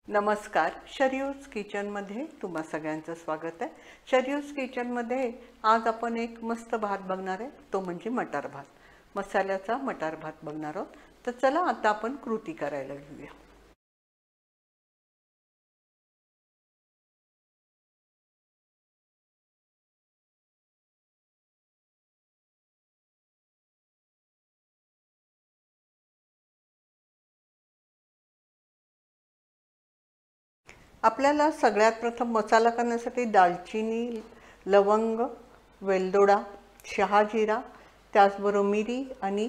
नमस्कार, शर्यूज किचनमध्ये तुम्हा सगळ्यांचं स्वागत आहे। शर्यूज किचनमध्ये आज आपण एक मस्त भात बघणार आहे, तो म्हणजे मटार भात, मसाल्याचा मटार भात बघणार आहोत। तर चला आता आपण कृती करायला घेऊया। आपल्याला सगळ्यात प्रथम मसाला करण्यासाठी दालचिनी, लवंग, वेलदोडा, शहाजिरा, त्याचबरोबर मिरी आणि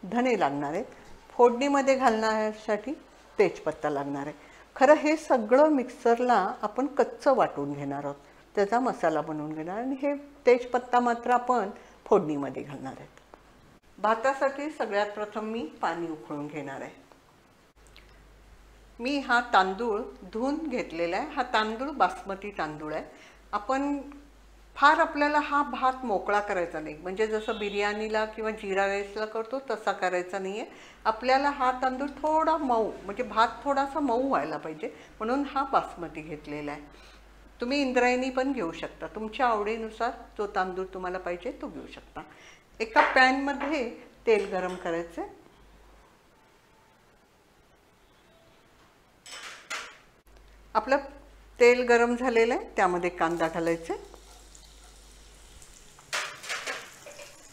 धने लागणार आहेत। फोडणीमध्ये घालण्यासाठी तेजपत्ता लागणार आहे। खरं हे सगळं मिक्सरला आपण कच्चं वाटून घेणार आहोत, त्याचा मसाला बनवून घेणार आणि हे तेजपत्ता मात्र आपण फोडणीमध्ये घालणार आहेत। भातासाठी सगळ्यात प्रथम मी पाणी उकळून घेणार आहे। मी हा तांदूळ धुवून घेतलेला आहे। हा तांदूळ बासमती तांदूळ आहे। आपण आपल्याला हा भात मोकळा करायचा नाही, म्हणजे जसं बिर्याणीला किंवा जीरा राईसला करतो तसा करायचा नाही आहे। आपल्याला हा तांदूळ थोडा मऊ, म्हणजे भात थोडासा मऊ व्हायला पाहिजे, म्हणून हा बासमती घेतलेला आहे। तुम्ही इंद्रायणी पण घेऊ शकता, तुमच्या आवडीनुसार जो तांदूळ तुम्हाला पाहिजे तो घेऊ शकता। एका पॅनमध्ये तेल गरम करायचं आहे। आपलं तेल गरम झालेलं आहे, त्यामध्ये कांदा घालायचा।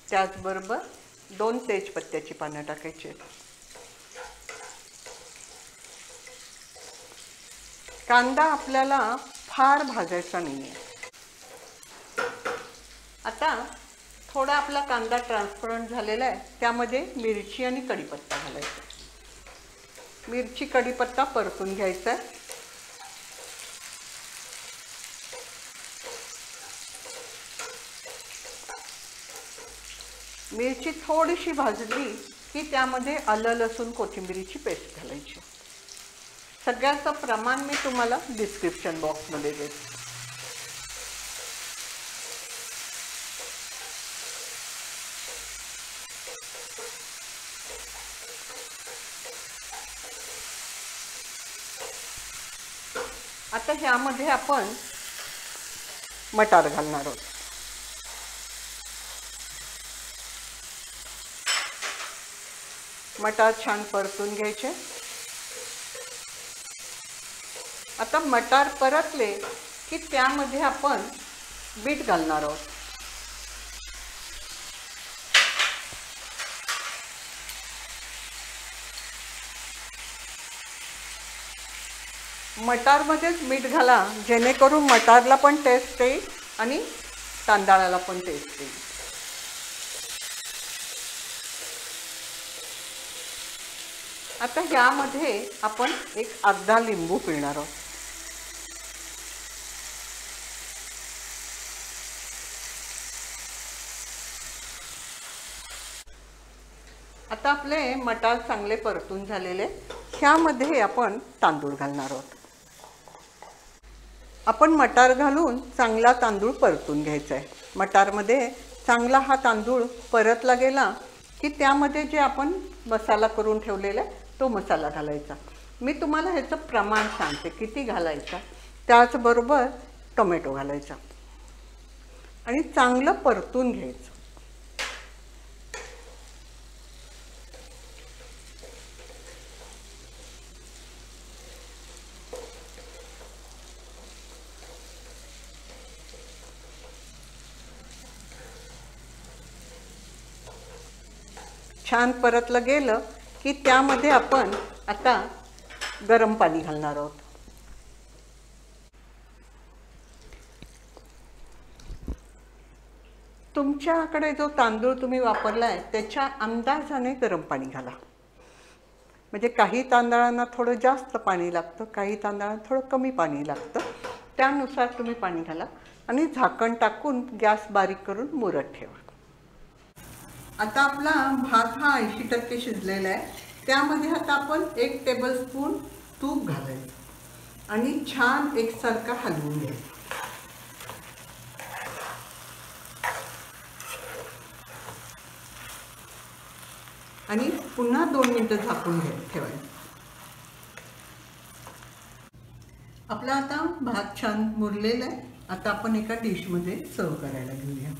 त्याचबरोबर 2 तेजपत्त्याची पानं टाकायची। कांदा आपल्याला फार भाजायचा नाही आहे। आता थोडा आपला कांदा ट्रान्सपरंट झालेला आहे, त्यामध्ये मिरची आणि कढीपत्ता घालायचा। मिरची कढीपत्ता परतून घ्यायचा आहे। मिरची थोडीशी भाजली की त्यामध्ये आलं लसूण कोथिंबीरीची पेस्ट घालायची। सगळ्याचं प्रमाण मी तुम्हाला डिस्क्रिप्शन बॉक्समध्ये देते। आता ह्यामध्ये आपण मटार घालणार आहोत। मटार छान परतून घ्यायचे। आता मटार परतले की त्यामध्ये आपण बीट घालणार आहोत। मटारमध्येच मीठ घाला, जेणेकरून मटारला पण टेस्ट येईल आणि तांदळाला पण टेस्ट येईल। आता ह्यामध्ये आपण एक अर्धा लिंबू पिळणार आहोत। आता आपले मटार चांगले परतून झालेले, ह्यामध्ये आपण तांदूळ घालणार आहोत। आपण मटार घालून चांगला तांदूळ परतून घ्यायचा आहे। मटारमध्ये चांगला हा तांदूळ परतला गेला की त्यामध्ये जे आपण मसाला करून ठेवलेला आहे तो मसाला घालायचा। मी तुम्हाला ह्याचं प्रमाण सांगते किती घालायचा। त्याचबरोबर टोमॅटो घालायचा आणि चांगलं परतून घ्यायचं। छान परतलं गेलं की त्यामध्ये आपण आता गरम पाणी घालणार आहोत। तुमच्याकडे जो तांदूळ तुम्ही वापरला आहे त्याच्या अंदाजाने गरम पाणी घाला, म्हणजे काही तांदळांना थोडं जास्त पाणी लागतं, काही तांदळांना थोडं कमी पाणी लागतं, त्यानुसार तुम्ही पाणी घाला आणि झाकण टाकून गॅस बारीक करून मुरत ठेवा। आता आपला भात हा 80% शिजलेला आहे। त्यामध्ये आता आपण 1 टेबलस्पून तूप घालायचं आणि छान एकसारखा हलवून घ्यायचं आणि पुन्हा 2 मिनिटं झाकून ठेवायचं। आपला आता भात छान मुरलेला आहे. आता आपण एका डिशमध्ये सर्व करायला घेऊया.